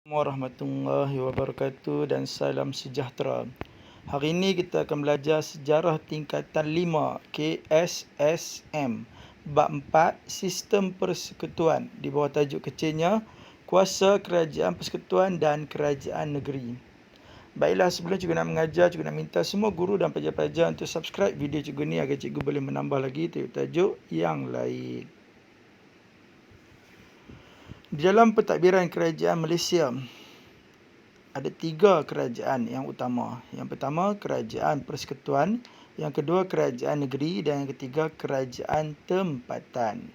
Warahmatullahi wabarakatuh dan salam sejahtera. Hari ini kita akan belajar sejarah tingkatan 5 KSSM bab 4 Sistem Persekutuan di bawah tajuk kecilnya Kuasa Kerajaan Persekutuan dan Kerajaan Negeri. Baiklah, sebelum cikgu nak mengajar, cikgu nak minta semua guru dan pelajar-pelajar untuk subscribe video cikgu ni agar cikgu boleh menambah lagi tajuk-tajuk yang lain. Di dalam pentadbiran kerajaan Malaysia, ada 3 kerajaan yang utama. Yang pertama, kerajaan persekutuan. Yang kedua, kerajaan negeri. Dan yang ketiga, kerajaan tempatan.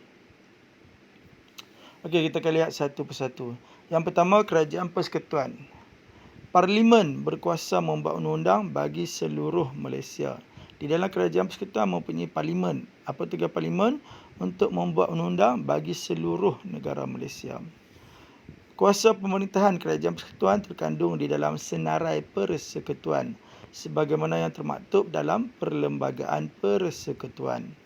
Okey, kita akan lihat satu persatu. Yang pertama, kerajaan persekutuan. Parlimen berkuasa membuat undang-undang bagi seluruh Malaysia. Di dalam kerajaan persekutuan mempunyai parlimen. Apa tugas parlimen? Untuk membuat undang-undang bagi seluruh negara Malaysia. Kuasa pemerintahan kerajaan persekutuan terkandung di dalam senarai persekutuan sebagaimana yang termaktub dalam Perlembagaan Persekutuan.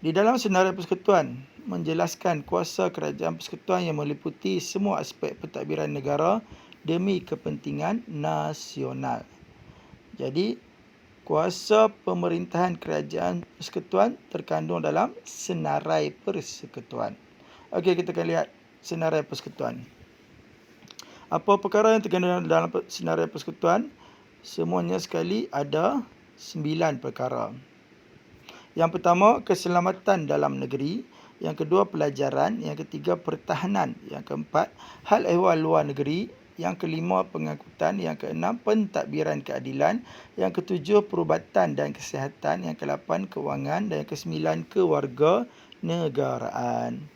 Di dalam senarai persekutuan menjelaskan kuasa kerajaan persekutuan yang meliputi semua aspek pentadbiran negara demi kepentingan nasional. Jadi, kuasa pemerintahan kerajaan persekutuan terkandung dalam senarai persekutuan. Okey, kita akan lihat senarai persekutuan. Apa perkara yang terkandung dalam senarai persekutuan? Semuanya sekali ada 9 perkara. Yang pertama, keselamatan dalam negeri. Yang kedua, pelajaran. Yang ketiga, pertahanan. Yang keempat, hal ehwal luar negeri. Yang kelima, pengangkutan. Yang keenam, pentadbiran keadilan. Yang ketujuh, perubatan dan kesihatan. Yang kelapan, kewangan. Dan yang kesembilan, kewarganegaraan.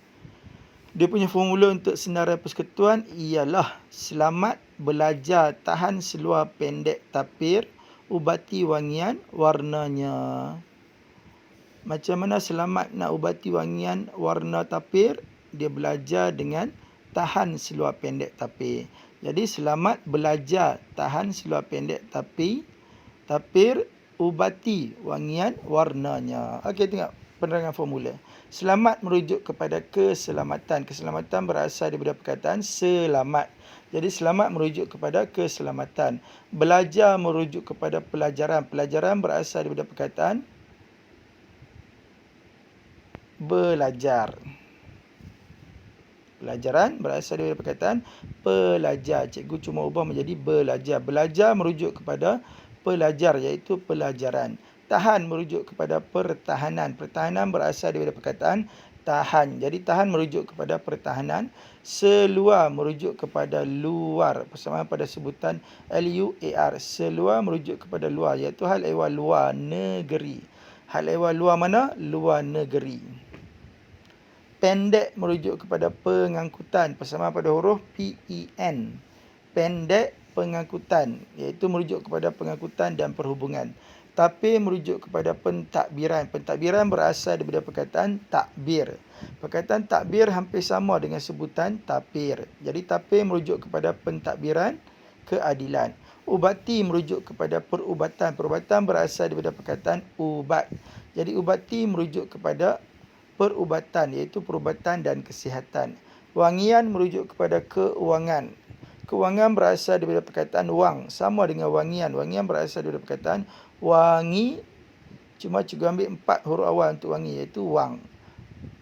Dia punya formula untuk senarai persekutuan ialah selamat, belajar, tahan seluar pendek tapir, ubati wangian warnanya. Macam mana selamat nak ubati wangian warna tapir? Dia belajar dengan tahan seluar pendek tapir. Jadi selamat belajar tahan seluar pendek tapir, ubati wangian warnanya. Okey, tengok penerangan formula. Selamat merujuk kepada keselamatan. Keselamatan berasal daripada perkataan selamat. Jadi selamat merujuk kepada keselamatan. Belajar merujuk kepada pelajaran. Pelajaran berasal daripada perkataan belajar. Pelajaran berasal daripada perkataan pelajar. Cikgu cuma ubah menjadi belajar. Belajar merujuk kepada pelajar, iaitu pelajaran. Tahan merujuk kepada pertahanan. Pertahanan berasal daripada perkataan tahan. Jadi tahan merujuk kepada pertahanan. Seluar merujuk kepada luar. Persamaan pada sebutan LUAR. Seluar merujuk kepada luar, iaitu hal ehwal luar negeri. Hal ehwal luar mana? Luar negeri. Pendek merujuk kepada pengangkutan. Persamaan pada huruf PEN. Pendek pengangkutan, iaitu merujuk kepada pengangkutan dan perhubungan. Tapir merujuk kepada pentadbiran. Pentadbiran berasal daripada perkataan takbir. Perkataan takbir hampir sama dengan sebutan tapir. Jadi tapir merujuk kepada pentadbiran keadilan. Ubati merujuk kepada perubatan. Perubatan berasal daripada perkataan ubat. Jadi ubati merujuk kepada perubatan, iaitu perubatan dan kesihatan. Wangian merujuk kepada keuangan. Kewangan berasal daripada perkataan wang, sama dengan wangian. Wangian berasal daripada perkataan wangi, cuma cikgu ambil 4 huruf awal untuk wangi, iaitu wang.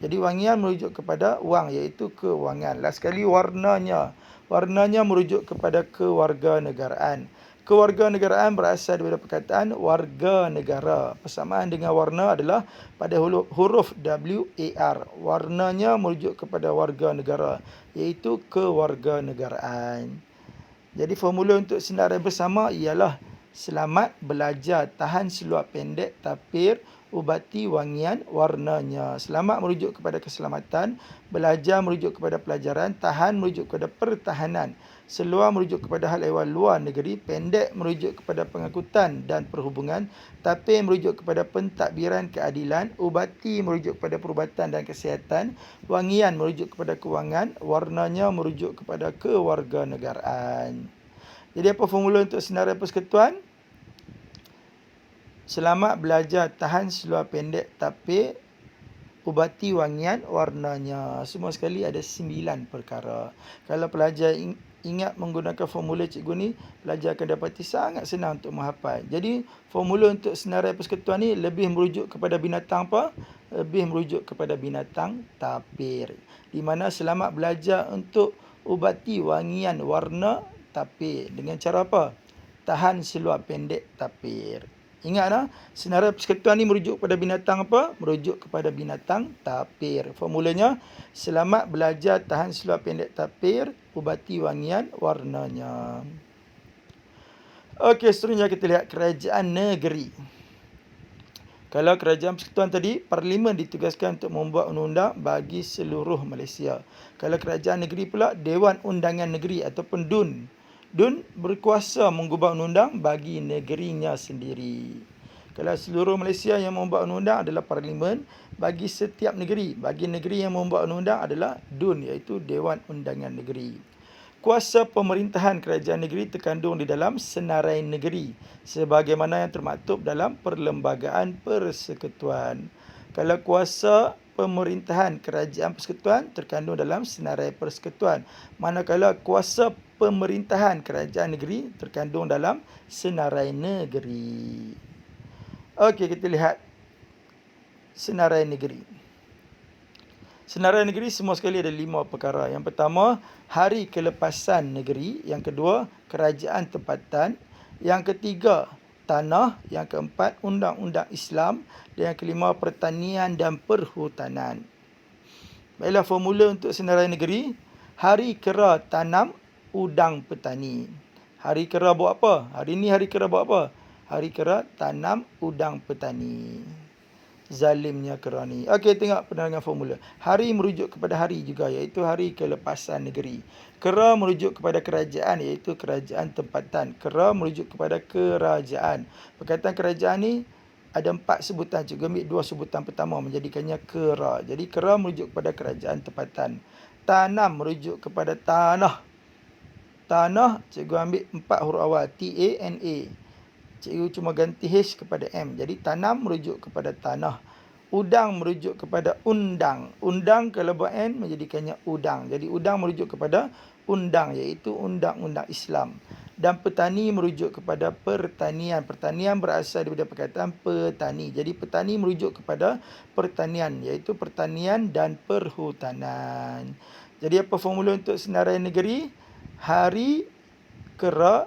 Jadi wangian merujuk kepada wang, iaitu kewangan. Last sekali, warnanya. Warnanya merujuk kepada kewarganegaraan. Kewarganegaraan berasal daripada perkataan warga negara. Persamaan dengan warna adalah pada huruf WAR. Warnanya merujuk kepada warga negara, iaitu kewarganegaraan. Jadi formula untuk senarai bersama ialah selamat belajar tahan seluar pendek tapir, ubati wangian warnanya. Selamat merujuk kepada keselamatan, belajar merujuk kepada pelajaran, tahan merujuk kepada pertahanan, seluar merujuk kepada hal ehwal luar negeri, pendek merujuk kepada pengangkutan dan perhubungan, tapir merujuk kepada pentadbiran keadilan, ubati merujuk kepada perubatan dan kesihatan, wangian merujuk kepada kewangan, warnanya merujuk kepada kewarganegaraan. Jadi apa formula untuk senarai persekutuan? Selamat belajar tahan seluar pendek tapir, ubati wangian warnanya. Semua sekali ada 9 perkara. Kalau pelajar ingat menggunakan formula cikgu ni, pelajar akan dapati sangat senang untuk menghafal. Jadi formula untuk senarai persekutuan ni lebih merujuk kepada binatang apa? Lebih merujuk kepada binatang tapir. Di mana Selamat belajar untuk ubati wangian warna tapir. Dengan cara apa? Tahan seluar pendek tapir. Ingat senarai persekutuan ni merujuk kepada binatang apa? Merujuk kepada binatang tapir. Formulanya, Selamat belajar tahan seluar pendek tapir, ubati wangian warnanya. Okey, seterusnya kita lihat kerajaan negeri. Kalau kerajaan persekutuan tadi, Parlimen ditugaskan untuk membuat undang-undang bagi seluruh Malaysia. Kalau kerajaan negeri pula, Dewan Undangan Negeri ataupun DUN. DUN berkuasa mengubah undang-undang bagi negerinya sendiri. Kalau seluruh Malaysia yang membuat undang-undang adalah Parlimen, bagi setiap negeri, bagi negeri yang membuat undang-undang adalah DUN, iaitu Dewan Undangan Negeri. Kuasa pemerintahan kerajaan negeri terkandung di dalam senarai negeri sebagaimana yang termaktub dalam Perlembagaan Persekutuan. Kalau kuasa pemerintahan kerajaan persekutuan terkandung dalam senarai persekutuan, manakala kuasa pemerintahan kerajaan negeri terkandung dalam senarai negeri. Okey, kita lihat senarai negeri. Senarai negeri semua sekali ada 5 perkara. Yang pertama, hari kelepasan negeri. Yang kedua, kerajaan tempatan. Yang ketiga, tanah. Yang keempat, undang-undang Islam. Dan yang kelima, pertanian dan perhutanan. Baiklah, formula untuk senarai negeri. Hari kera tanam, udang petani. Hari kera buat apa? Hari ni hari kera buat apa? Hari kera tanam, udang petani. Zalimnya kera ni. Okey, tengok penerangan formula. Hari merujuk kepada hari juga, iaitu hari kelepasan negeri. Kera merujuk kepada kerajaan, iaitu kerajaan tempatan. Kera merujuk kepada kerajaan. Perkataan kerajaan ni ada 4 sebutan. Cikgu ambil 2 sebutan pertama menjadikannya kera. Jadi kera merujuk kepada kerajaan tempatan. Tanam merujuk kepada tanah. Tanah, cikgu ambil 4 huruf awal. T-A-N-A. Cikgu cuma ganti H kepada M. Jadi tanam merujuk kepada tanah. Udang merujuk kepada undang. Undang kalau buat N menjadikannya udang. Jadi udang merujuk kepada undang, iaitu undang-undang Islam. Dan petani merujuk kepada pertanian. Pertanian berasal daripada perkataan petani. Jadi petani merujuk kepada pertanian, iaitu pertanian dan perhutanan. Jadi apa formula untuk senarai negeri? Hari, kera,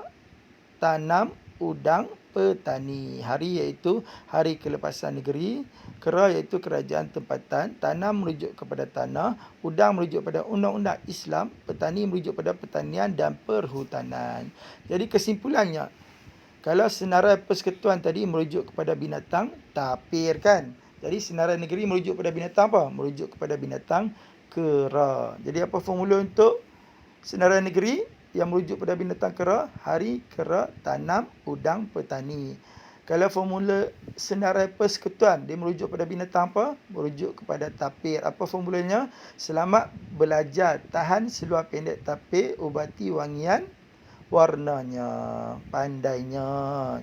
tanam, udang, petani. Hari iaitu hari kelepasan negeri. Kera iaitu kerajaan tempatan. Tanam merujuk kepada tanah. Udang merujuk pada undang-undang Islam. Petani merujuk pada pertanian dan perhutanan. Jadi kesimpulannya, kalau senarai persekutuan tadi merujuk kepada binatang tapir kan. Jadi senarai negeri merujuk kepada binatang apa? Merujuk kepada binatang kera. Jadi apa formula untuk senarai negeri yang merujuk pada binatang kera? Hari, kera, tanam, udang, petani. Kalau formula senarai persekutuan, dia merujuk pada binatang apa? Merujuk kepada tapir. Apa formulanya? Selamat belajar tahan seluar pendek tapir, ubati wangian warnanya. Pandainya.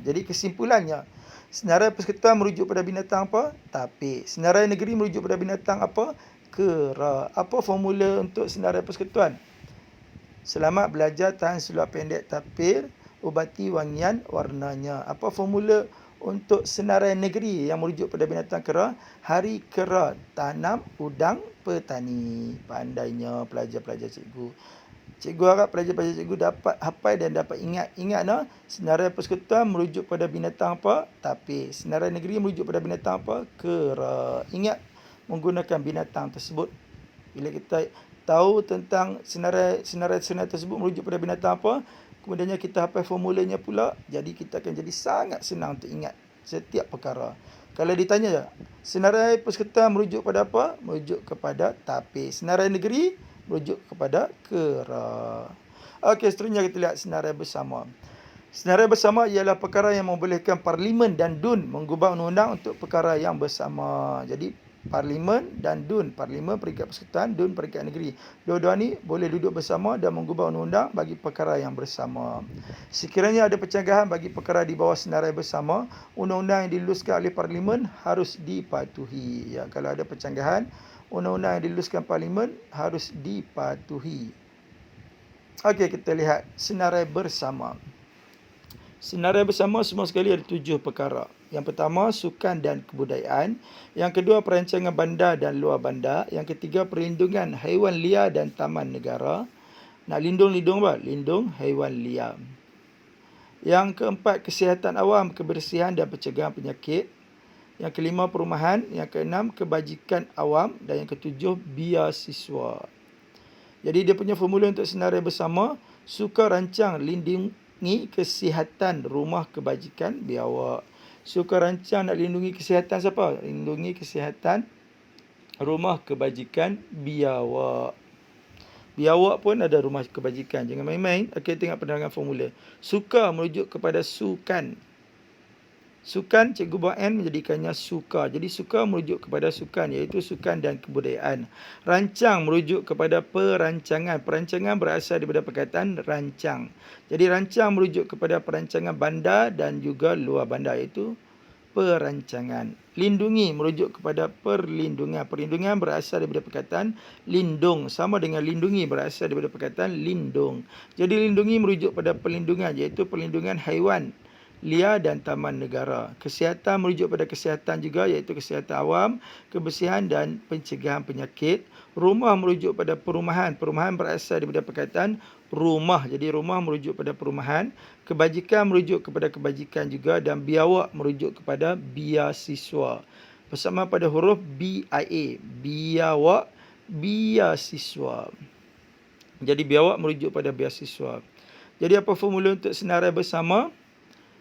Jadi kesimpulannya, senarai persekutuan merujuk pada binatang apa? Tapir. Senarai negeri merujuk pada binatang apa? Kera. Apa formula untuk senarai persekutuan? Selamat belajar tahan seluar pendek tapir, ubati wangian warnanya. Apa formula untuk senarai negeri yang merujuk pada binatang kera? Hari kera tanam, udang, petani. Pandainya pelajar-pelajar cikgu. Cikgu harap pelajar-pelajar cikgu dapat hafal dan dapat ingat. Ingat senarai persekutuan merujuk pada binatang apa? Tapir. Senarai negeri merujuk pada binatang apa? Kera. Ingat menggunakan binatang tersebut. Bila kita tahu tentang senarai tersebut merujuk pada binatang apa, kemudiannya kita hafal formulanya pula, jadi kita akan jadi sangat senang untuk ingat setiap perkara. Kalau ditanya, senarai persekutuan merujuk pada apa? Merujuk kepada tapir. Senarai negeri merujuk kepada kera. Okey, seterusnya kita lihat senarai bersama. Senarai bersama ialah perkara yang membolehkan Parlimen dan DUN mengubah undang-undang untuk perkara yang bersama. Jadi Parlimen dan DUN. Parlimen peringkat persekutuan, DUN peringkat negeri. Dua-dua ni boleh duduk bersama dan mengubah undang-undang bagi perkara yang bersama. Sekiranya ada pencanggahan bagi perkara di bawah senarai bersama, undang-undang yang diluluskan oleh Parlimen harus dipatuhi. Ya, kalau ada pencanggahan, undang-undang yang diluluskan Parlimen harus dipatuhi. Okey, kita lihat senarai bersama. Senarai bersama semua sekali ada 7 perkara. Yang pertama, sukan dan kebudayaan. Yang kedua, perancangan bandar dan luar bandar. Yang ketiga, perlindungan haiwan liar dan taman negara. Nak lindung apa? Lindung haiwan liar. Yang keempat, kesihatan awam, kebersihan dan pencegahan penyakit. Yang kelima, perumahan. Yang keenam, kebajikan awam. Dan yang ketujuh, biasiswa. Jadi dia punya formula untuk senarai bersama, suka rancang lindungi kesihatan rumah kebajikan biawak. Suka rancang nak lindungi kesihatan siapa? Lindungi kesihatan rumah kebajikan biawak. Biawak pun ada rumah kebajikan. Jangan main-main. Okey, tengok penerangan formula. Suka merujuk kepada sukan. Sukan, Cikgu buat N menjadikannya suka. Jadi suka merujuk kepada sukan, iaitu sukan dan kebudayaan. Rancang merujuk kepada perancangan. Perancangan berasal daripada perkataan rancang. Jadi rancang merujuk kepada perancangan bandar dan juga luar bandar, iaitu perancangan. Lindungi merujuk kepada perlindungan. Perlindungan berasal daripada perkataan lindung. Sama dengan lindungi berasal daripada perkataan lindung. Jadi lindungi merujuk pada perlindungan, iaitu perlindungan haiwan liar dan taman negara. Kesihatan merujuk pada kesihatan juga, iaitu kesihatan awam, kebersihan dan pencegahan penyakit. Rumah merujuk pada perumahan. Perumahan berasal daripada perkataan rumah. Jadi rumah merujuk pada perumahan. Kebajikan merujuk kepada kebajikan juga, dan biawak merujuk kepada biasiswa. Bersama pada huruf BIA. Biawak, biasiswa. Jadi biawak merujuk pada biasiswa. Jadi apa formula untuk senarai bersama?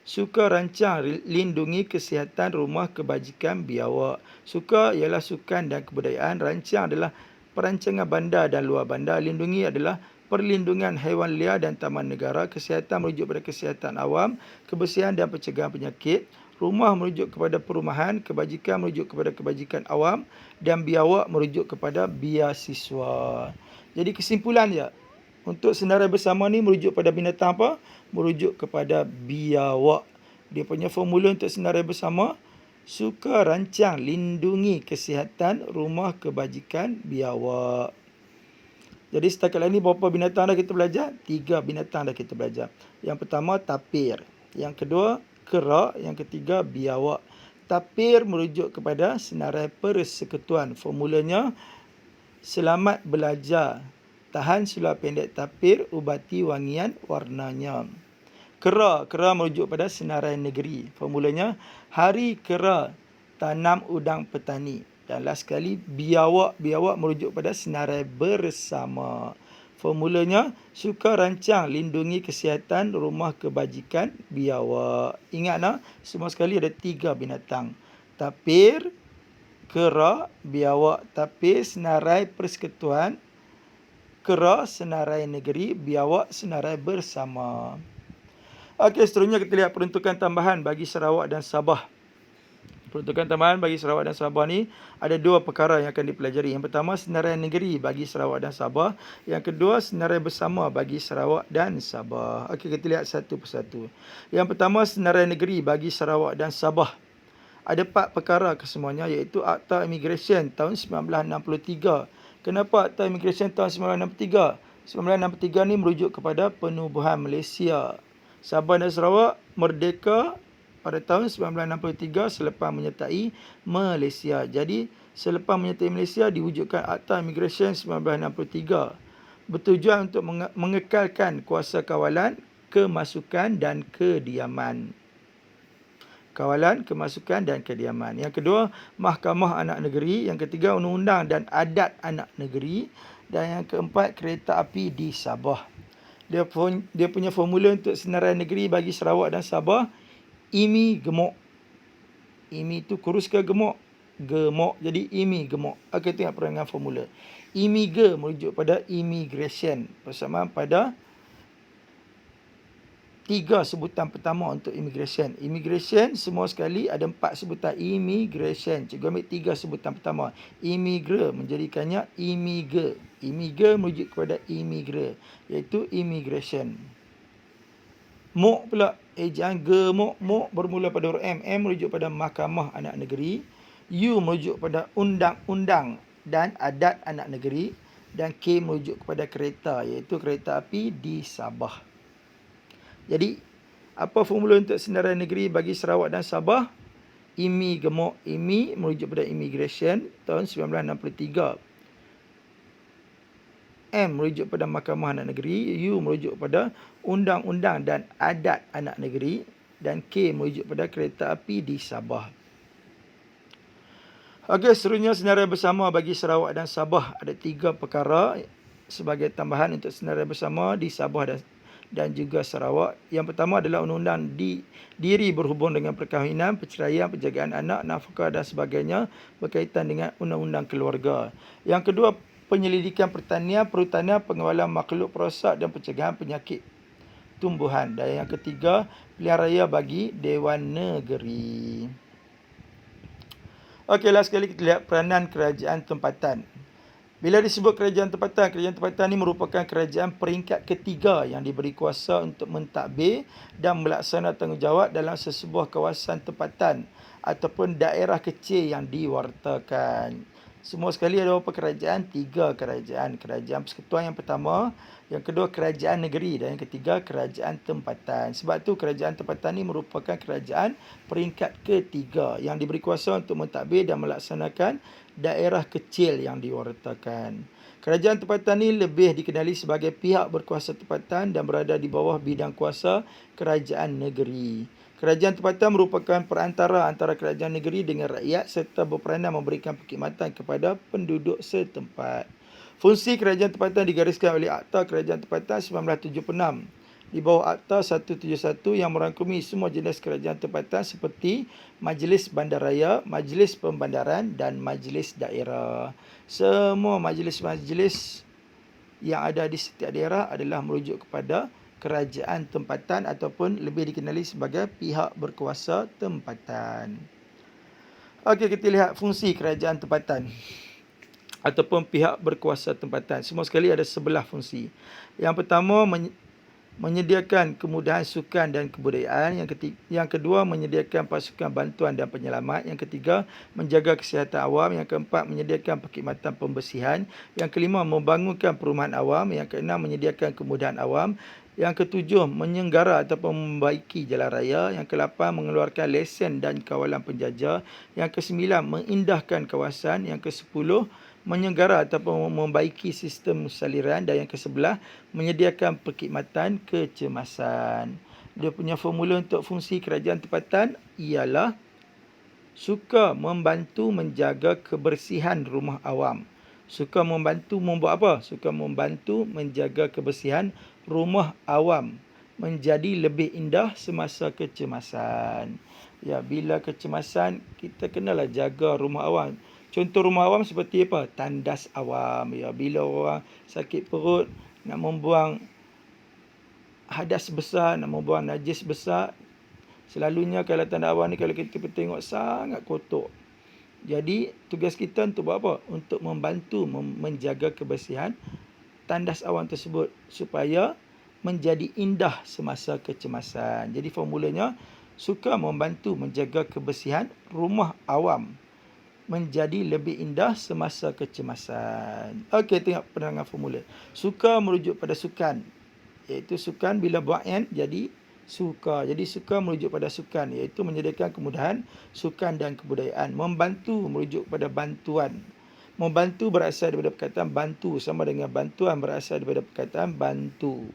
Suka rancang lindungi kesihatan rumah kebajikan biawak. Suka ialah sukan dan kebudayaan. Rancang adalah perancangan bandar dan luar bandar. Lindungi adalah perlindungan haiwan liar dan taman negara. Kesihatan merujuk pada kesihatan awam, kebersihan dan pencegahan penyakit. Rumah merujuk kepada perumahan, kebajikan merujuk kepada kebajikan awam, dan biawak merujuk kepada biasiswa. Jadi kesimpulan dia, untuk senarai bersama ni merujuk pada binatang apa? Merujuk kepada biawak. Dia punya formula untuk senarai bersama, suka rancang lindungi kesihatan rumah kebajikan biawak. Jadi setakat ini berapa binatang dah kita belajar? 3 binatang dah kita belajar. Yang pertama tapir, yang kedua kera, yang ketiga biawak. Tapir merujuk kepada senarai persekutuan. Formulanya, selamat belajar, tahan sulap pendek tapir, ubati wangian warnanya. Kera merujuk pada senarai negeri. Formulanya, hari kera tanam udang petani. Dan last sekali, biawak merujuk pada senarai bersama. Formulanya, suka rancang lindungi kesihatan rumah kebajikan biawak. Ingat nak, semua sekali ada 3 binatang. Tapir, kera, biawak. Tapir senarai persekutuan, kera senarai negeri, biawak senarai bersama. Okey, seterusnya kita lihat peruntukan tambahan bagi Sarawak dan Sabah. Peruntukan tambahan bagi Sarawak dan Sabah ni ada 2 perkara yang akan dipelajari. Yang pertama, senarai negeri bagi Sarawak dan Sabah. Yang kedua, senarai bersama bagi Sarawak dan Sabah. Okey, kita lihat satu persatu. Yang pertama, senarai negeri bagi Sarawak dan Sabah. Ada 4 perkara kesemuanya, iaitu Akta Immigration tahun 1963. Kenapa Akta Immigration tahun 1963? 1963 ni merujuk kepada penubuhan Malaysia. Sabah dan Sarawak merdeka pada tahun 1963 selepas menyertai Malaysia. Jadi selepas menyertai Malaysia diwujudkan Akta Immigration 1963. Bertujuan untuk mengekalkan kuasa kawalan, kemasukan dan kediaman. Kawalan, kemasukan dan kediaman. Yang kedua, Mahkamah Anak Negeri. Yang ketiga, Undang-Undang dan Adat Anak Negeri. Dan yang keempat, Kereta Api di Sabah. Dia punya formula untuk senarai negeri bagi Sarawak dan Sabah, IMI gemuk. IMI itu kurus ke gemuk? Gemuk. Jadi IMI gemuk. Okey, tengok perangan formula. IMI ge merujuk pada immigration. Bersamaan pada 3 sebutan pertama untuk immigration. Immigration semua sekali ada 4 sebutan immigration. Cikgu ambil 3 sebutan pertama. Immigre menjadikannya immigrant. Immigrant merujuk kepada immigrant, iaitu immigration. Mok pula, ejaan gemuk, mok bermula pada huruf M. M merujuk pada Mahkamah Anak Negeri. U merujuk pada Undang-Undang dan Adat Anak Negeri. dan K merujuk kepada kereta, iaitu kereta api di Sabah. Jadi, apa formula untuk senarai negeri bagi Sarawak dan Sabah? IMI gemuk. IMI merujuk pada Immigration tahun 1963. M merujuk pada Mahkamah Anak Negeri. U merujuk pada Undang-Undang dan Adat Anak Negeri. Dan K merujuk pada kereta api di Sabah. Okey, seterusnya senarai bersama bagi Sarawak dan Sabah. Ada 3 perkara sebagai tambahan untuk senarai bersama di Sabah dan juga Sarawak. Yang pertama adalah undang-undang diri berhubung dengan perkahwinan, perceraian, penjagaan anak, nafkah dan sebagainya berkaitan dengan undang-undang keluarga. Yang kedua, penyelidikan pertanian, perhutanian, pengawalan makhluk perosak dan pencegahan penyakit tumbuhan. Dan yang ketiga, pilihan raya bagi Dewan Negeri. Okey, last sekali kita lihat peranan kerajaan tempatan. Bila disebut kerajaan tempatan ini merupakan kerajaan peringkat ketiga yang diberi kuasa untuk mentadbir dan melaksanakan tanggungjawab dalam sesebuah kawasan tempatan ataupun daerah kecil yang diwartakan. Semua sekali ada berapa kerajaan? 3 kerajaan. Kerajaan persekutuan yang pertama, yang kedua kerajaan negeri dan yang ketiga kerajaan tempatan. Sebab tu kerajaan tempatan ini merupakan kerajaan peringkat ketiga yang diberi kuasa untuk mentadbir dan melaksanakan daerah kecil yang diwartakan. Kerajaan tempatan ini lebih dikenali sebagai pihak berkuasa tempatan dan berada di bawah bidang kuasa kerajaan negeri. Kerajaan tempatan merupakan perantara antara kerajaan negeri dengan rakyat serta berperanan memberikan perkhidmatan kepada penduduk setempat. Fungsi kerajaan tempatan digariskan oleh Akta Kerajaan Tempatan 1976 di bawah Akta 171 yang merangkumi semua jenis kerajaan tempatan seperti Majlis Bandaraya, Majlis Pembandaran dan Majlis Daerah. Semua majlis-majlis yang ada di setiap daerah adalah merujuk kepada kerajaan tempatan ataupun lebih dikenali sebagai pihak berkuasa tempatan. Okey, kita lihat fungsi kerajaan tempatan ataupun pihak berkuasa tempatan. Semua sekali ada 11 fungsi. Yang pertama, menyediakan kemudahan sukan dan kebudayaan. Yang kedua, menyediakan pasukan bantuan dan penyelamat. Yang ketiga, menjaga kesihatan awam. Yang keempat, menyediakan perkhidmatan pembersihan. Yang kelima, membangunkan perumahan awam. Yang keenam, menyediakan kemudahan awam. Yang ketujuh, menyenggara ataupun membaiki jalan raya. Yang kelapan, mengeluarkan lesen dan kawalan penjajah. Yang kesembilan, mengindahkan kawasan. Yang kesepuluh, menyenggara ataupun membaiki sistem saliran. Dan yang ke-11, menyediakan perkhidmatan kecemasan. Dia punya formula untuk fungsi kerajaan tempatan ialah suka membantu menjaga kebersihan rumah awam. Suka membantu membuat apa? Suka membantu menjaga kebersihan rumah awam menjadi lebih indah semasa kecemasan. Ya, bila kecemasan kita kenalah jaga rumah awam. Contoh rumah awam seperti apa? Tandas awam. Ya, bila orang sakit perut, nak membuang hadas besar, nak membuang najis besar, selalunya kalau tandas awam ni kalau kita tengok sangat kotor. Jadi tugas kita untuk buat apa? Untuk membantu menjaga kebersihan tandas awam tersebut supaya menjadi indah semasa kecemasan. Jadi formulanya suka membantu menjaga kebersihan rumah awam menjadi lebih indah semasa kecemasan. Okey, tengok penerangan formula. Suka merujuk pada sukan, iaitu sukan bila buat n jadi suka. Jadi suka merujuk pada sukan, iaitu menyediakan kemudahan sukan dan kebudayaan. Membantu merujuk pada bantuan. Membantu berasal daripada perkataan bantu, sama dengan bantuan berasal daripada perkataan bantu.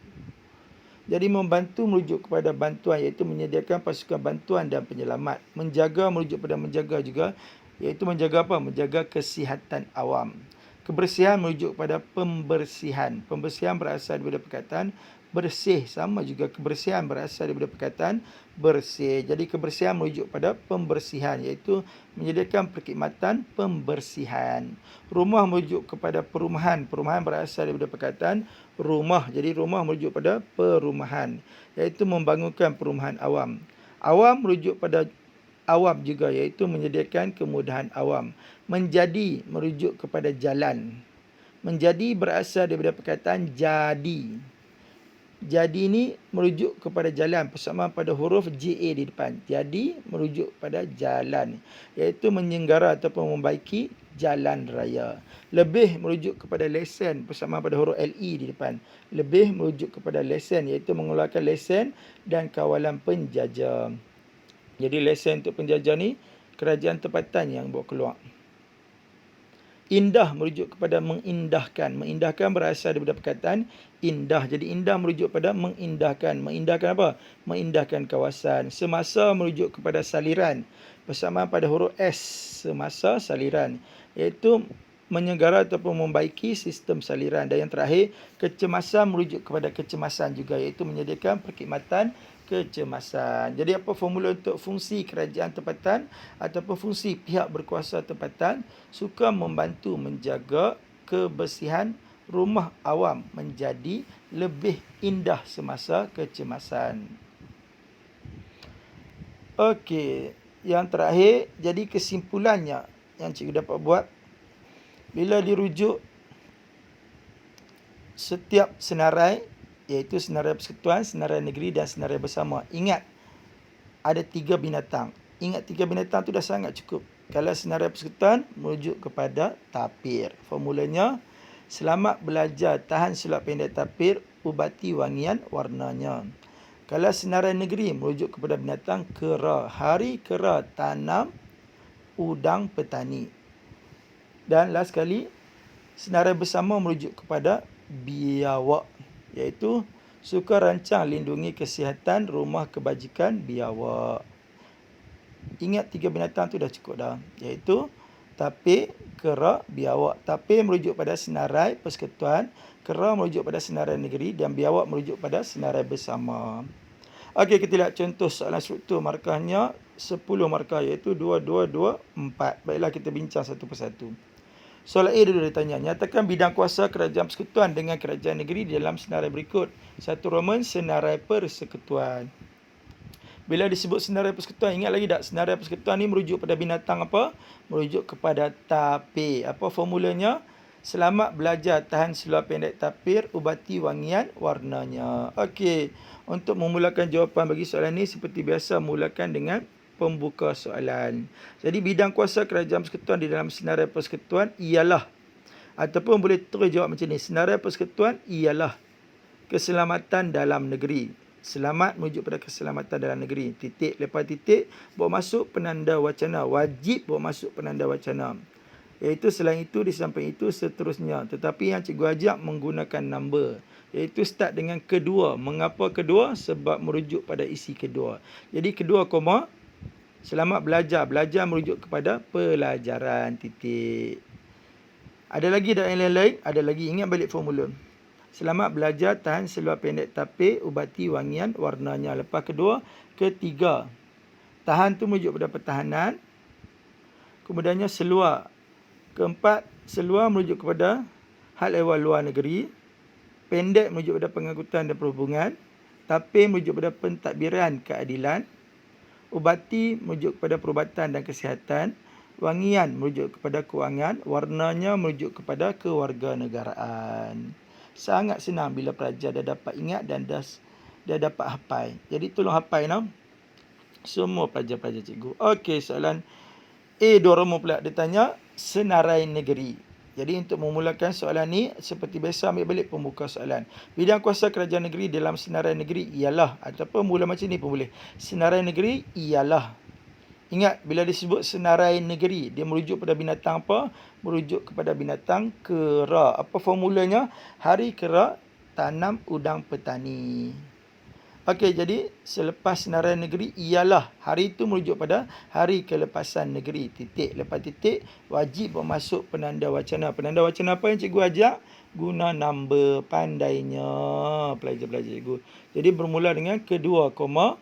Jadi membantu merujuk kepada bantuan, iaitu menyediakan pasukan bantuan dan penyelamat. Menjaga merujuk pada menjaga juga, iaitu menjaga apa? Menjaga kesihatan awam. Kebersihan merujuk pada pembersihan. Pembersihan berasal daripada perkataan bersih, sama juga kebersihan berasal daripada perkataan bersih. Jadi kebersihan merujuk pada pembersihan, iaitu menyediakan perkhidmatan pembersihan. Rumah merujuk kepada perumahan. Perumahan berasal daripada perkataan rumah. Jadi rumah merujuk pada perumahan, iaitu membangunkan perumahan awam. Awam merujuk pada awam juga, iaitu menyediakan kemudahan awam. Menjadi merujuk kepada jalan. Menjadi berasal daripada perkataan jadi. Jadi ini merujuk kepada jalan, persamaan pada huruf JA di depan. Jadi merujuk pada jalan, iaitu menyenggara ataupun membaiki jalan raya. Lebih merujuk kepada lesen, persamaan pada huruf LE di depan. Lebih merujuk kepada lesen, iaitu mengeluarkan lesen dan kawalan penjajah. Jadi lesen untuk penjajah ni kerajaan tempatan yang buat keluar. Indah merujuk kepada mengindahkan. Mengindahkan berasal daripada perkataan indah. Jadi indah merujuk kepada mengindahkan. Mengindahkan apa? Mengindahkan kawasan. Semasa merujuk kepada saliran. Persamaan pada huruf S. Semasa saliran. Iaitu menyelenggara ataupun membaiki sistem saliran. Dan yang terakhir, kecemasan merujuk kepada kecemasan juga. Iaitu menyediakan perkhidmatan kecemasan. Jadi apa formula untuk fungsi kerajaan tempatan ataupun fungsi pihak berkuasa tempatan? Suka membantu menjaga kebersihan rumah awam menjadi lebih indah semasa kecemasan. Okey, yang terakhir, jadi kesimpulannya yang cikgu dapat buat, bila dirujuk setiap senarai, iaitu senarai persekutuan, senarai negeri dan senarai bersama. Ingat, ada 3 binatang. Ingat 3 binatang tu dah sangat cukup. Kalau senarai persekutuan, merujuk kepada tapir. Formulanya, selamat belajar, tahan sulap pendek tapir, ubati wangian warnanya. Kalau senarai negeri, merujuk kepada binatang kera. Hari kera tanam udang petani. Dan last sekali, senarai bersama merujuk kepada biawak, iaitu suka rancang lindungi kesihatan rumah kebajikan biawak. Ingat 3 binatang tu dah cukup dah, iaitu tapir, kera, biawak. Tapir merujuk pada senarai persekutuan, kera merujuk pada senarai negeri dan biawak merujuk pada senarai bersama. Okey, kita lihat contoh soalan struktur markahnya 10 markah, iaitu 2, 2, 2, 4. Baiklah, kita bincang satu persatu. Soalan A dulu ditanya, nyatakan bidang kuasa kerajaan persekutuan dengan kerajaan negeri dalam senarai berikut. 1 Roman, senarai persekutuan. Bila disebut senarai persekutuan, ingat lagi tak? Senarai persekutuan ni merujuk pada binatang apa? Merujuk kepada tapir. Apa formulanya? Selamat belajar, tahan seluar pendek tapir, ubati wangian warnanya. Okey, untuk memulakan jawapan bagi soalan ni, seperti biasa, mulakan dengan pembuka soalan. Jadi bidang kuasa kerajaan persekutuan di dalam senarai persekutuan ialah, ataupun boleh terus jawab macam ni, senarai persekutuan ialah keselamatan dalam negeri. Selamat merujuk pada keselamatan dalam negeri. Titik lepas titik, bawa masuk penanda wacana. Wajib bawa masuk penanda wacana. Iaitu selain itu, di samping itu, seterusnya. Tetapi yang cikgu ajak menggunakan number. Iaitu start dengan kedua. Mengapa kedua? Sebab merujuk pada isi kedua. Jadi kedua koma, selamat belajar. Belajar merujuk kepada pelajaran. Titik. Ada lagi tak yang lain-lain? Ada lagi. Ingat balik formula. Selamat belajar, tahan seluar pendek tapir, ubati wangian warnanya. Lepas kedua, ketiga. Tahan tu merujuk pada pertahanan. Kemudiannya seluar. Keempat, seluar merujuk kepada hal ehwal luar negeri. Pendek merujuk pada pengangkutan dan perhubungan. Tapir merujuk pada pentadbiran keadilan. Ubati merujuk kepada perubatan dan kesihatan. Wangian merujuk kepada kewangan. Warnanya merujuk kepada kewarganegaraan. Sangat senang bila pelajar dah dapat ingat dan dah dapat hafal. Jadi tolong hafal now. Semua pelajar-pelajar cikgu. Okey, soalan A2 Romo pula. Dia tanya senarai negeri. Jadi untuk memulakan soalan ni, seperti biasa ambil balik pembuka soalan. Bidang kuasa kerajaan negeri dalam senarai negeri ialah, ataupun mula macam ni pun boleh. Senarai negeri ialah. Ingat, bila disebut senarai negeri, dia merujuk pada binatang apa? Merujuk kepada binatang kera. Apa formulanya? Hari kera tanam udang petani. Okey, jadi selepas senarai negeri ialah, hari itu merujuk pada hari kelepasan negeri. Titik lepas titik, wajib bermasuk penanda wacana. Penanda wacana apa yang cikgu ajak? Guna number, pandainya pelajar-pelajar cikgu. Jadi bermula dengan kedua koma,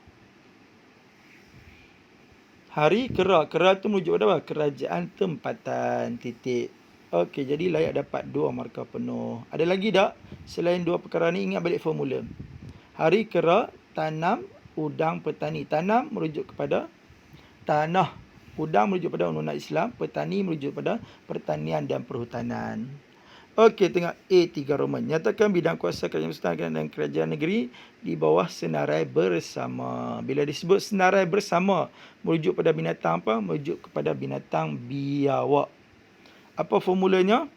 hari kera. Kera tu merujuk pada apa? Kerajaan tempatan. Titik. Okey, jadi layak dapat 2 markah penuh. Ada lagi tak? Selain 2 perkara ni, ingat balik formula. Hari kera tanam udang petani. Tanam merujuk kepada tanah. Udang merujuk pada undang-undang Islam. Petani merujuk pada pertanian dan perhutanan. Okey, tengok A3 Roman. Nyatakan bidang kuasa kerajaan persekutuan dan kerajaan negeri di bawah senarai bersama. Bila disebut senarai bersama, merujuk pada binatang apa? Merujuk kepada binatang biawak. Apa formulanya?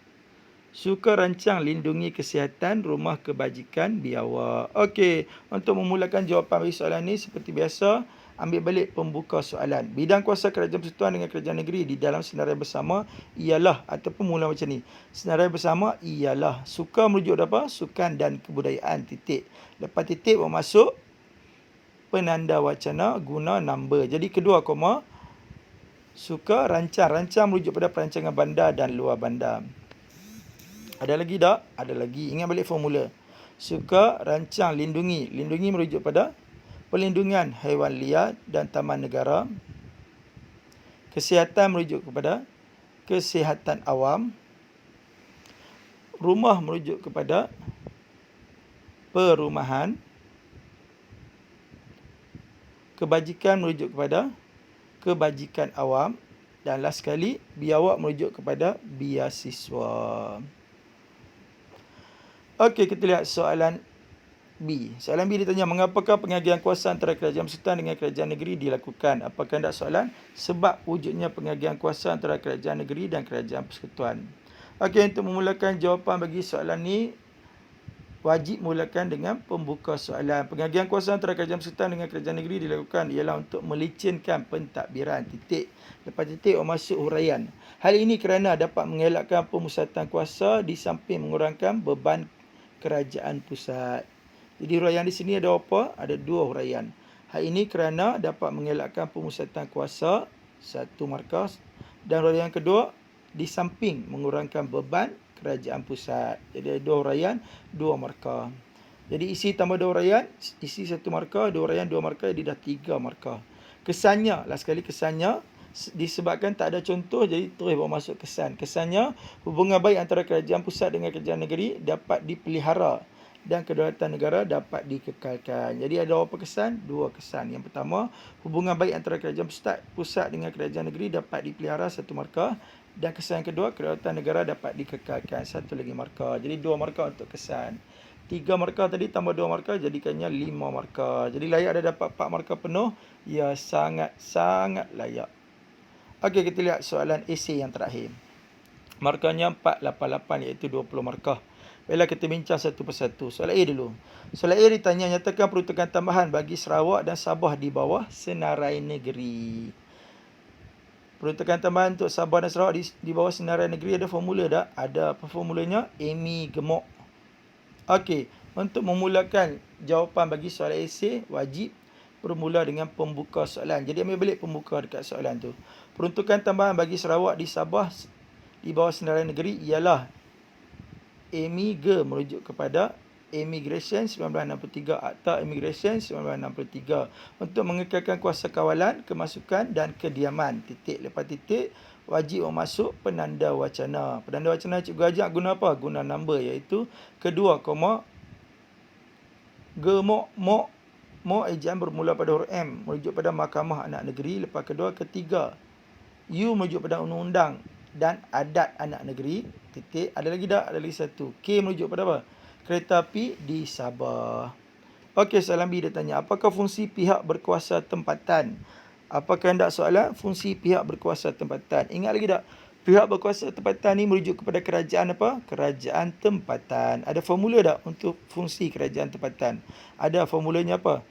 Suka rancang lindungi kesihatan rumah kebajikan biawak. Okey, untuk memulakan jawapan bagi soalan ni seperti biasa, ambil balik pembuka soalan. Bidang kuasa kerajaan persekutuan dengan kerajaan negeri di dalam senarai bersama ialah, ataupun mula macam ni. Senarai bersama ialah suka merujuk apa? Sukan dan kebudayaan, titik. Lepas titik masuk penanda wacana guna number. Jadi kedua koma, suka rancang. Rancang merujuk pada perancangan bandar dan luar bandar. Ada lagi tak? Ada lagi. Ingat balik formula. Suka rancang lindungi. Lindungi merujuk pada pelindungan haiwan liar dan taman negara. Kesihatan merujuk kepada kesihatan awam. Rumah merujuk kepada perumahan. Kebajikan merujuk kepada kebajikan awam. Dan last sekali, biawak merujuk kepada biasiswa. Okey, kita lihat soalan B. Soalan B ditanya, mengapakah pengagihan kuasa antara kerajaan persekutuan dengan kerajaan negeri dilakukan? Apa kehendak soalan? Sebab wujudnya pengagihan kuasa antara kerajaan negeri dan kerajaan persekutuan. Okey, untuk memulakan jawapan bagi soalan ni, wajib mulakan dengan pembuka soalan. Pengagihan kuasa antara kerajaan persekutuan dengan kerajaan negeri dilakukan ialah untuk melicinkan pentadbiran, titik. Lepas titik masuk huraian. Hal ini kerana dapat mengelakkan pemusatan kuasa di samping mengurangkan beban kerajaan pusat. Jadi huraian di sini ada apa? Ada dua huraian. Hal ini kerana dapat mengelakkan pemusatan kuasa, satu markah. Dan huraian kedua, di samping mengurangkan beban kerajaan pusat. Jadi ada dua huraian, dua markah. Jadi isi tambah dua huraian, isi satu markah, dua huraian, dua markah, jadi dah tiga markah. Kesannya, last sekali kesannya, disebabkan tak ada contoh, jadi terus bawa masuk kesan. Kesannya, hubungan baik antara kerajaan pusat dengan kerajaan negeri dapat dipelihara dan kedaulatan negara dapat dikekalkan. Jadi ada berapa kesan? Dua kesan. Yang pertama, hubungan baik antara kerajaan pusat dengan kerajaan negeri dapat dipelihara, satu markah. Dan kesan kedua, kedaulatan negara dapat dikekalkan, satu lagi markah. Jadi dua markah untuk kesan. Tiga markah tadi tambah dua markah, jadikannya 5 markah. Jadi layak ada dapat 4 markah penuh? Ya, sangat-sangat layak. Okey, kita lihat soalan esei yang terakhir. Markahnya 488, iaitu 20 markah. Baiklah, kita bincang satu persatu. Soalan A dulu. Soalan A ditanya, nyatakan peruntukan tambahan bagi Sarawak dan Sabah di bawah senarai negeri. Peruntukan tambahan untuk Sabah dan Sarawak di bawah senarai negeri ada formula tak? Ada. Apa formulanya? Amy gemuk. Okey, untuk memulakan jawapan bagi soalan esei, wajib bermula dengan pembuka soalan. Jadi ambil balik pembuka dekat soalan tu. Peruntukan tambahan bagi Sarawak di Sabah di bawah senarai negeri ialah merujuk kepada Immigration 1963, Akta Immigration 1963 untuk mengekalkan kuasa kawalan, kemasukan dan kediaman, titik. Lepas titik, wajib masuk penanda wacana. Penanda wacana cikgu ajak guna apa? Guna number, iaitu kedua koma, gemok, mok ejaan bermula pada huruf M, merujuk pada Mahkamah Anak Negeri. Lepas kedua, ketiga, U merujuk pada undang-undang dan adat anak negeri, titik. Ada lagi tak? Ada lagi satu. K merujuk pada apa? Kereta api di Sabah. Okey, soalan B dia tanya, apakah fungsi pihak berkuasa tempatan? Apa kehendak soalan? Fungsi pihak berkuasa tempatan. Ingat lagi tak? Pihak berkuasa tempatan ni merujuk kepada kerajaan apa? Kerajaan tempatan. Ada formula tak untuk fungsi kerajaan tempatan? Ada formulanya apa?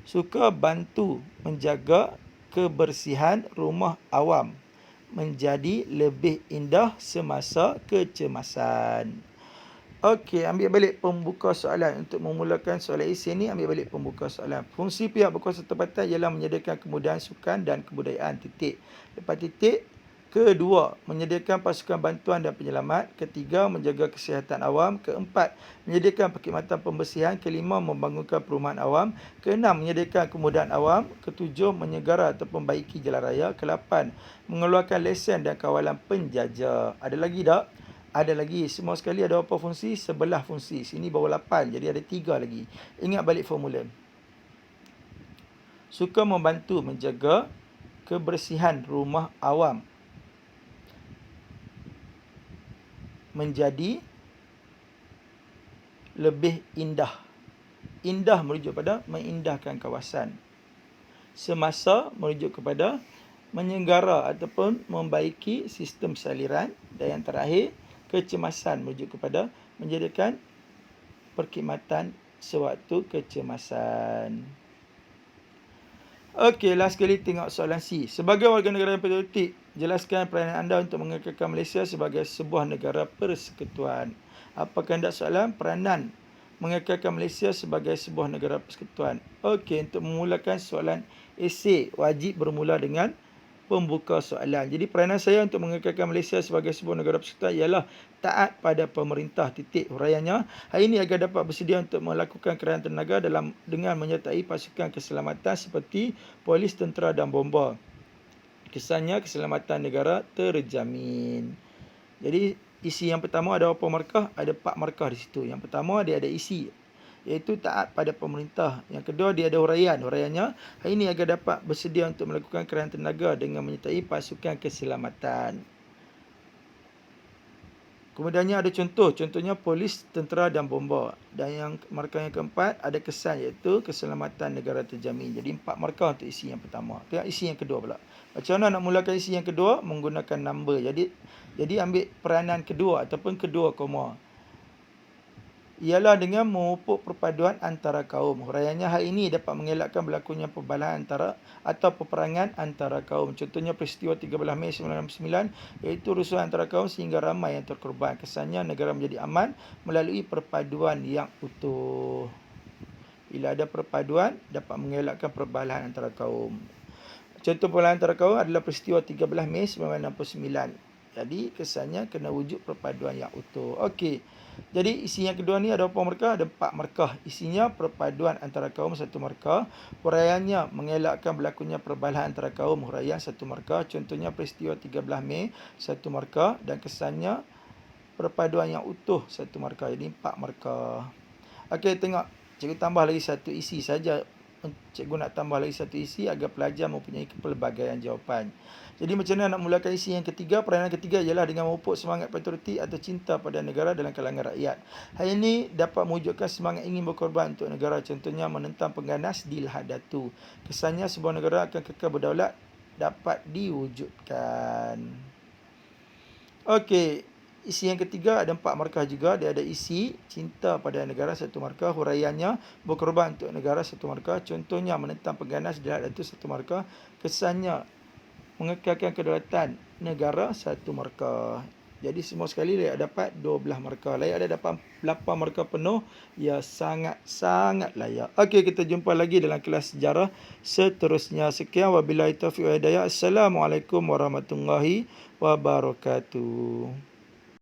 Suka bantu menjaga kebersihan rumah awam menjadi lebih indah semasa kecemasan. Okey, ambil balik pembuka soalan. Untuk memulakan soalan esei ni, ambil balik pembuka soalan. Fungsi pihak berkuasa tempatan ialah menyediakan kemudahan sukan dan kebudayaan, titik. Lepas titik, kedua, menyediakan pasukan bantuan dan penyelamat. Ketiga, menjaga kesihatan awam. Keempat, menyediakan perkhidmatan pembersihan. Kelima, membangunkan perumahan awam. Keenam, menyediakan kemudahan awam. Ketujuh, menyegara atau membaiki jalan raya. Kelapan, mengeluarkan lesen dan kawalan penjajah. Ada lagi tak? Ada lagi. Semua sekali ada berapa fungsi? 11 fungsi. Sini bawa 8. Jadi ada 3 lagi. Ingat balik formula. Suka membantu menjaga kebersihan rumah awam menjadi lebih indah. Indah merujuk pada mengindahkan kawasan. Semasa merujuk kepada menyenggara ataupun membaiki sistem saliran. Dan yang terakhir, kecemasan merujuk kepada menjadikan perkhidmatan sewaktu kecemasan. Okey, last sekali tengok soalan C. Sebagai warga negara yang patriotik, jelaskan peranan anda untuk mengekalkan Malaysia sebagai sebuah negara persekutuan. Apa kehendak soalan? Peranan mengekalkan Malaysia sebagai sebuah negara persekutuan. Okey, untuk memulakan soalan esei, wajib bermula dengan pembuka soalan. Jadi peranan saya untuk mengekalkan Malaysia sebagai sebuah negara persekutuan ialah taat pada pemerintah. Titik huraiannya. Hari ini agar dapat bersedia untuk melakukan kerajaan tenaga dengan menyertai pasukan keselamatan seperti polis, tentera dan bomba. Kesannya keselamatan negara terjamin. Jadi isi yang pertama ada berapa markah? Ada 4 markah di situ. Yang pertama dia ada isi, iaitu taat pada pemerintah. Yang kedua dia ada huraian. Huraiannya, hari ini agar dapat bersedia untuk melakukan kerajaan tenaga dengan menyertai pasukan keselamatan. Kemudiannya ada contoh. Contohnya polis, tentera dan bomba. Dan yang markah yang keempat ada kesan, iaitu keselamatan negara terjamin. Jadi 4 markah untuk isi yang pertama. Tengok isi yang kedua pula. Macam mana nak mulakan isi yang kedua? Menggunakan number. Jadi ambil peranan kedua ataupun kedua koma. Ialah dengan memupuk perpaduan antara kaum. Huraiannya, hari ini dapat mengelakkan berlakunya perbalahan atau peperangan antara kaum. Contohnya peristiwa 13 Mei 1969, iaitu rusuhan antara kaum sehingga ramai yang terkorban. Kesannya negara menjadi aman melalui perpaduan yang utuh. Bila ada perpaduan, dapat mengelakkan perbalahan antara kaum. Contoh perbalahan antara kaum adalah peristiwa 13 Mei 1969. Jadi kesannya kena wujud perpaduan yang utuh. Okey. Jadi isi yang kedua ni ada berapa markah? Ada 4 markah. Isinya perpaduan antara kaum, 1 markah. Huraiannya mengelakkan berlakunya perbalahan antara kaum, huraian 1 markah. Contohnya peristiwa 13 Mei 1 markah. Dan kesannya perpaduan yang utuh 1 markah. Jadi 4 markah. Okey, tengok. Cikgu tambah lagi 1 isi saja. Cikgu nak tambah lagi 1 isi agar pelajar mempunyai kepelbagaian jawapan. Jadi macam mana nak mulakan isi yang ketiga? Peranan ketiga ialah dengan memupuk semangat patriotik atau cinta pada negara dalam kalangan rakyat. Hal ini dapat mewujudkan semangat ingin berkorban untuk negara. Contohnya menentang pengganas di Lahad Datu. Kesannya sebuah negara akan kekal berdaulat dapat diwujudkan. Okey. Isi yang ketiga ada 4 markah juga. Dia ada isi cinta pada negara 1 markah. Huraiannya berkorban untuk negara 1 markah. Contohnya menentang pengganas di Lahad Datu 1 markah. Kesannya mengekalkan kedaulatan negara 1 markah. Jadi semua sekali layak dapat 12 markah. Layak ada dapat 8 markah penuh. Ya, sangat layak. Okey, kita jumpa lagi dalam kelas sejarah seterusnya. Sekian, wabillahi taufiq wal hidayah. Assalamualaikum warahmatullahi wabarakatuh.